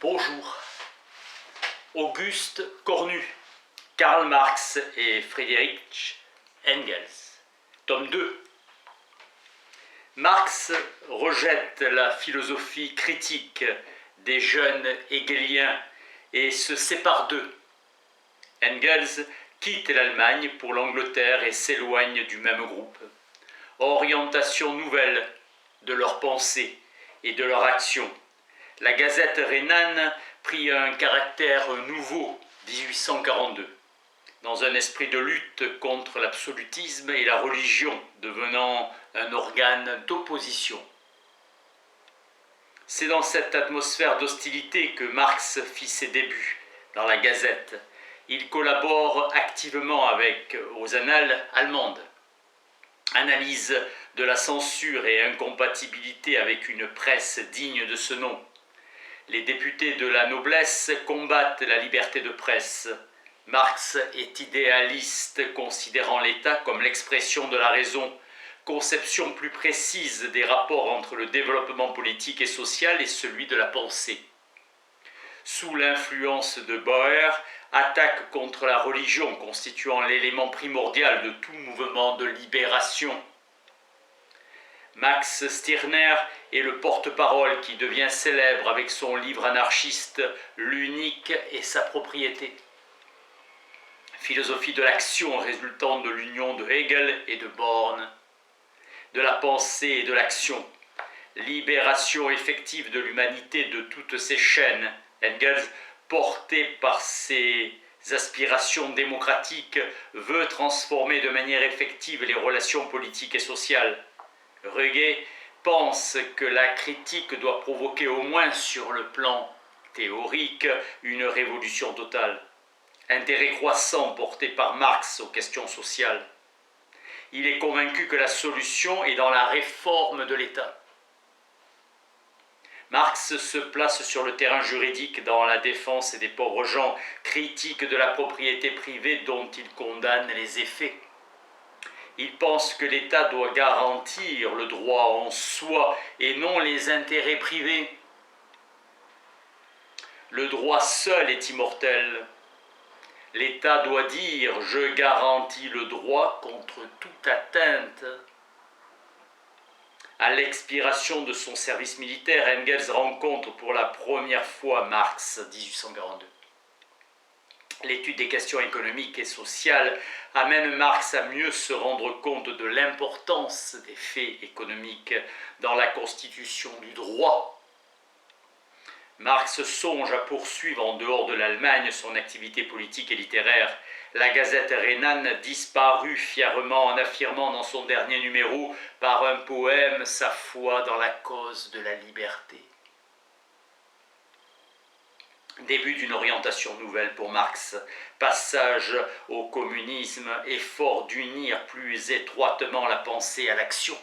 Bonjour. Auguste Cornu, Karl Marx et Friedrich Engels. Tome 2. Marx rejette la philosophie critique des jeunes hegéliens et se sépare d'eux. Engels quitte l'Allemagne pour l'Angleterre et s'éloigne du même groupe. Orientation nouvelle de leur pensée et de leur action. La Gazette rhénane prit un caractère nouveau, 1842, dans un esprit de lutte contre l'absolutisme et la religion, devenant un organe d'opposition. C'est dans cette atmosphère d'hostilité que Marx fit ses débuts dans la Gazette. Il collabore activement aux annales allemandes. Analyse de la censure et incompatibilité avec une presse digne de ce nom. Les députés de la noblesse combattent la liberté de presse. Marx est idéaliste, considérant l'État comme l'expression de la raison, conception plus précise des rapports entre le développement politique et social et celui de la pensée. Sous l'influence de Bauer, attaque contre la religion constituant l'élément primordial de tout mouvement de libération. Max Stirner est le porte-parole qui devient célèbre avec son livre anarchiste « L'unique et sa propriété ». Philosophie de l'action résultant de l'union de Hegel et de Born, de la pensée et de l'action. Libération effective de l'humanité de toutes ses chaînes. Engels, porté par ses aspirations démocratiques, veut transformer de manière effective les relations politiques et sociales. Ruge pense que la critique doit provoquer au moins sur le plan théorique une révolution totale. Intérêt croissant porté par Marx aux questions sociales. Il est convaincu que la solution est dans la réforme de l'État. Marx se place sur le terrain juridique dans la défense des pauvres gens, critique de la propriété privée dont il condamne les effets. Il pense que l'État doit garantir le droit en soi et non les intérêts privés. Le droit seul est immortel. L'État doit dire « je garantis le droit contre toute atteinte ». À l'expiration de son service militaire, Engels rencontre pour la première fois Marx, 1842. L'étude des questions économiques et sociales amène Marx à mieux se rendre compte de l'importance des faits économiques dans la constitution du droit. Marx songe à poursuivre en dehors de l'Allemagne son activité politique et littéraire. La Gazette rhénane disparut fièrement en affirmant dans son dernier numéro par un poème sa foi dans la cause de la liberté. Début d'une orientation nouvelle pour Marx, passage au communisme, effort d'unir plus étroitement la pensée à l'action.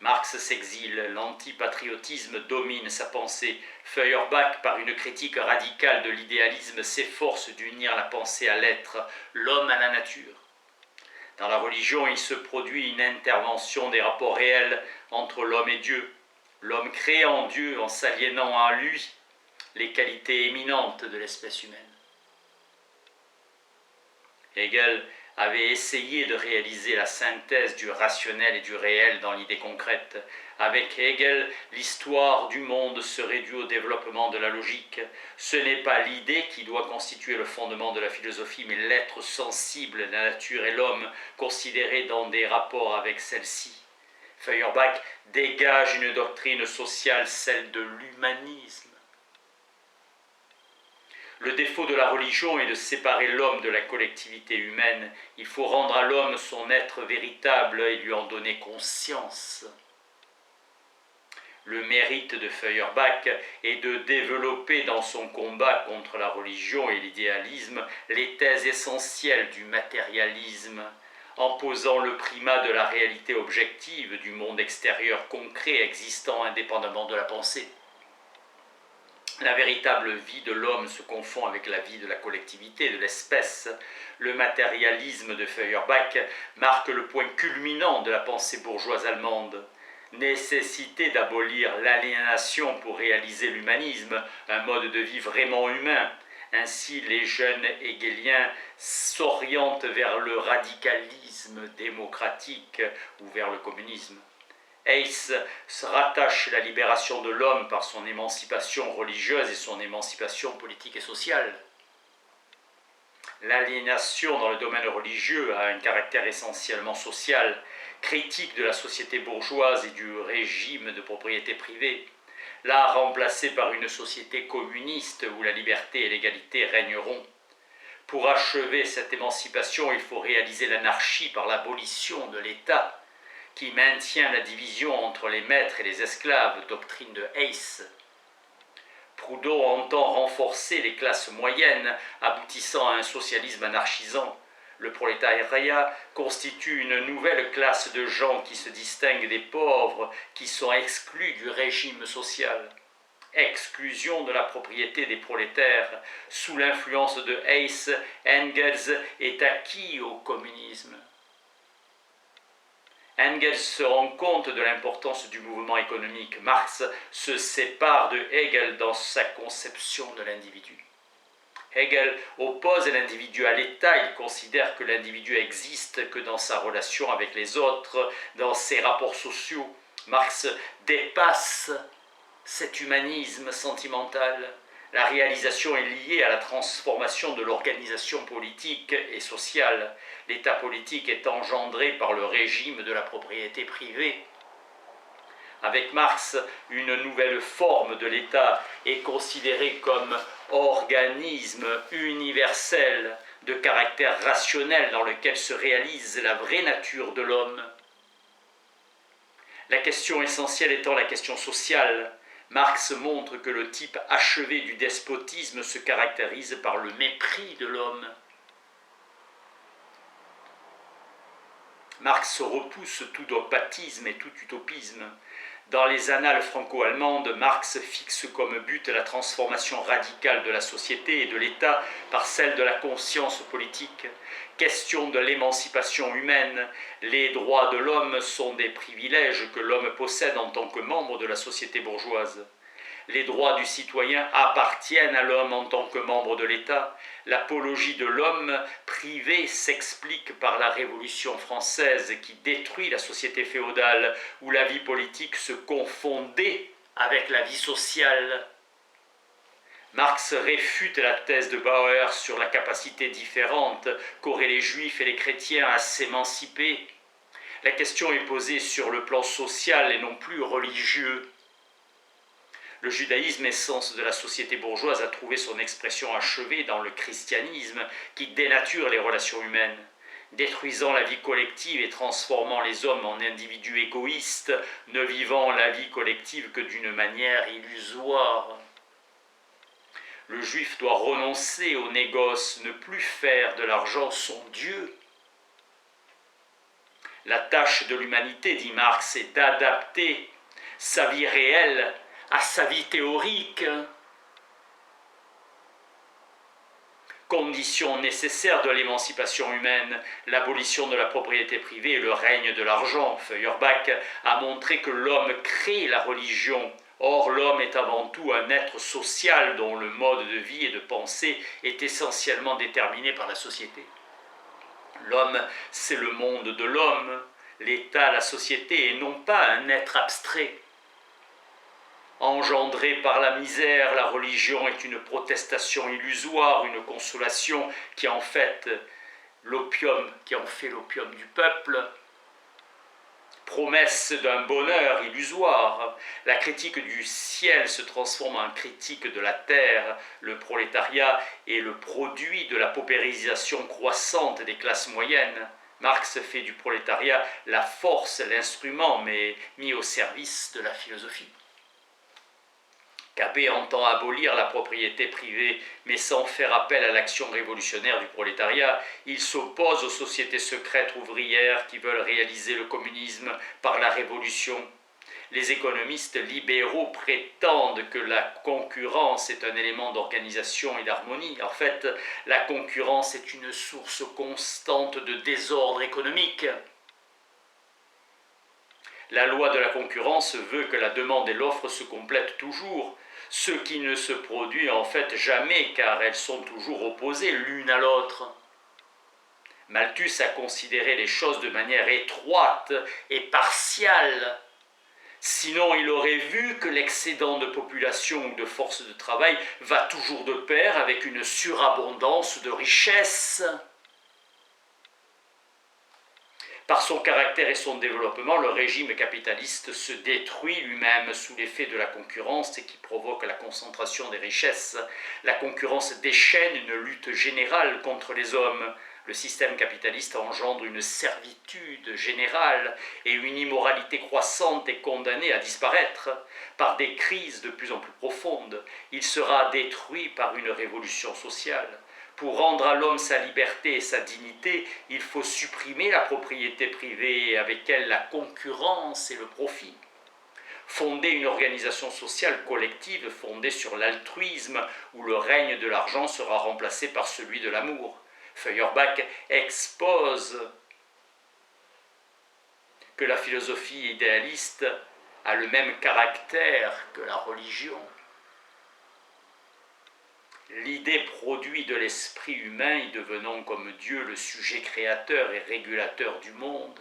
Marx s'exile, l'antipatriotisme domine sa pensée. Feuerbach, par une critique radicale de l'idéalisme, s'efforce d'unir la pensée à l'être, l'homme à la nature. Dans la religion, il se produit une intervention des rapports réels entre l'homme et Dieu. L'homme crée en Dieu en s'aliénant à lui les qualités éminentes de l'espèce humaine. Hegel avait essayé de réaliser la synthèse du rationnel et du réel dans l'idée concrète. Avec Hegel, l'histoire du monde se réduit au développement de la logique. Ce n'est pas l'idée qui doit constituer le fondement de la philosophie, mais l'être sensible, la nature et l'homme, considérés dans des rapports avec celle-ci. Feuerbach dégage une doctrine sociale, celle de l'humanisme. Le défaut de la religion est de séparer l'homme de la collectivité humaine. Il faut rendre à l'homme son être véritable et lui en donner conscience. Le mérite de Feuerbach est de développer dans son combat contre la religion et l'idéalisme les thèses essentielles du matérialisme, en posant le primat de la réalité objective du monde extérieur concret existant indépendamment de la pensée. La véritable vie de l'homme se confond avec la vie de la collectivité, de l'espèce. Le matérialisme de Feuerbach marque le point culminant de la pensée bourgeoise allemande. nécessité d'abolir l'aliénation pour réaliser l'humanisme, un mode de vie vraiment humain. Ainsi, les jeunes hegéliens s'orientent vers le radicalisme démocratique ou vers le communisme. Hayes se rattache la libération de l'homme par son émancipation religieuse et son émancipation politique et sociale. L'aliénation dans le domaine religieux a un caractère essentiellement social, critique de la société bourgeoise et du régime de propriété privée, là remplacé par une société communiste où la liberté et l'égalité régneront. Pour achever cette émancipation, il faut réaliser l'anarchie par l'abolition de l'État, qui maintient la division entre les maîtres et les esclaves, doctrine de Hayes. Proudhon entend renforcer les classes moyennes, aboutissant à un socialisme anarchisant. Le prolétariat constitue une nouvelle classe de gens qui se distinguent des pauvres, qui sont exclus du régime social. Exclusion de la propriété des prolétaires. Sous l'influence de Hayes, Engels est acquis au communisme. Engels se rend compte de l'importance du mouvement économique. Marx se sépare de Hegel dans sa conception de l'individu. Hegel oppose l'individu à l'État, il considère que l'individu existe que dans sa relation avec les autres, dans ses rapports sociaux. Marx dépasse cet humanisme sentimental. La réalisation est liée à la transformation de l'organisation politique et sociale. L'État politique est engendré par le régime de la propriété privée. Avec Marx, une nouvelle forme de l'État est considérée comme organisme universel de caractère rationnel dans lequel se réalise la vraie nature de l'homme. La question essentielle étant la question sociale, Marx montre que le type achevé du despotisme se caractérise par le mépris de l'homme. Marx repousse tout dogmatisme et tout utopisme. Dans les annales franco-allemandes, Marx fixe comme but la transformation radicale de la société et de l'État par celle de la conscience politique. Question de l'émancipation humaine, les droits de l'homme sont des privilèges que l'homme possède en tant que membre de la société bourgeoise. Les droits du citoyen appartiennent à l'homme en tant que membre de l'État. L'apologie de l'homme privé s'explique par la Révolution française qui détruit la société féodale où la vie politique se confondait avec la vie sociale. Marx réfute la thèse de Bauer sur la capacité différente qu'auraient les juifs et les chrétiens à s'émanciper. La question est posée sur le plan social et non plus religieux. Le judaïsme, essence de la société bourgeoise, a trouvé son expression achevée dans le christianisme qui dénature les relations humaines, détruisant la vie collective et transformant les hommes en individus égoïstes, ne vivant la vie collective que d'une manière illusoire. Le juif doit renoncer au négoce, ne plus faire de l'argent son Dieu. La tâche de l'humanité, dit Marx, est d'adapter sa vie réelle à sa vie théorique. Condition nécessaire de l'émancipation humaine, l'abolition de la propriété privée et le règne de l'argent. Feuerbach a montré que l'homme crée la religion. Or, l'homme est avant tout un être social dont le mode de vie et de pensée est essentiellement déterminé par la société. L'homme, c'est le monde de l'homme, l'État, la société, et non pas un être abstrait. Engendrée par la misère, la religion est une protestation illusoire, une consolation qui en fait l'opium du peuple. Promesse d'un bonheur illusoire. La critique du ciel se transforme en critique de la terre. Le prolétariat est le produit de la paupérisation croissante des classes moyennes. Marx fait du prolétariat la force, l'instrument, mais mis au service de la philosophie. Capet entend abolir la propriété privée, mais sans faire appel à l'action révolutionnaire du prolétariat. Il s'oppose aux sociétés secrètes ouvrières qui veulent réaliser le communisme par la révolution. Les économistes libéraux prétendent que la concurrence est un élément d'organisation et d'harmonie. En fait, la concurrence est une source constante de désordre économique. La loi de la concurrence veut que la demande et l'offre se complètent toujours, ce qui ne se produit en fait jamais car elles sont toujours opposées l'une à l'autre. Malthus a considéré les choses de manière étroite et partiale. Sinon, il aurait vu que l'excédent de population ou de force de travail va toujours de pair avec une surabondance de richesses. Par son caractère et son développement, le régime capitaliste se détruit lui-même sous l'effet de la concurrence et qui provoque la concentration des richesses. La concurrence déchaîne une lutte générale contre les hommes. Le système capitaliste engendre une servitude générale et une immoralité croissante est condamnée à disparaître. Par des crises de plus en plus profondes, il sera détruit par une révolution sociale. Pour rendre à l'homme sa liberté et sa dignité, il faut supprimer la propriété privée et avec elle la concurrence et le profit. Fonder une organisation sociale collective fondée sur l'altruisme où le règne de l'argent sera remplacé par celui de l'amour. Feuerbach expose que la philosophie idéaliste a le même caractère que la religion. L'idée produit de l'esprit humain y devenant comme Dieu le sujet créateur et régulateur du monde.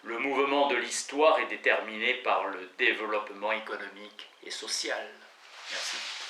Le mouvement de l'histoire est déterminé par le développement économique et social. Merci.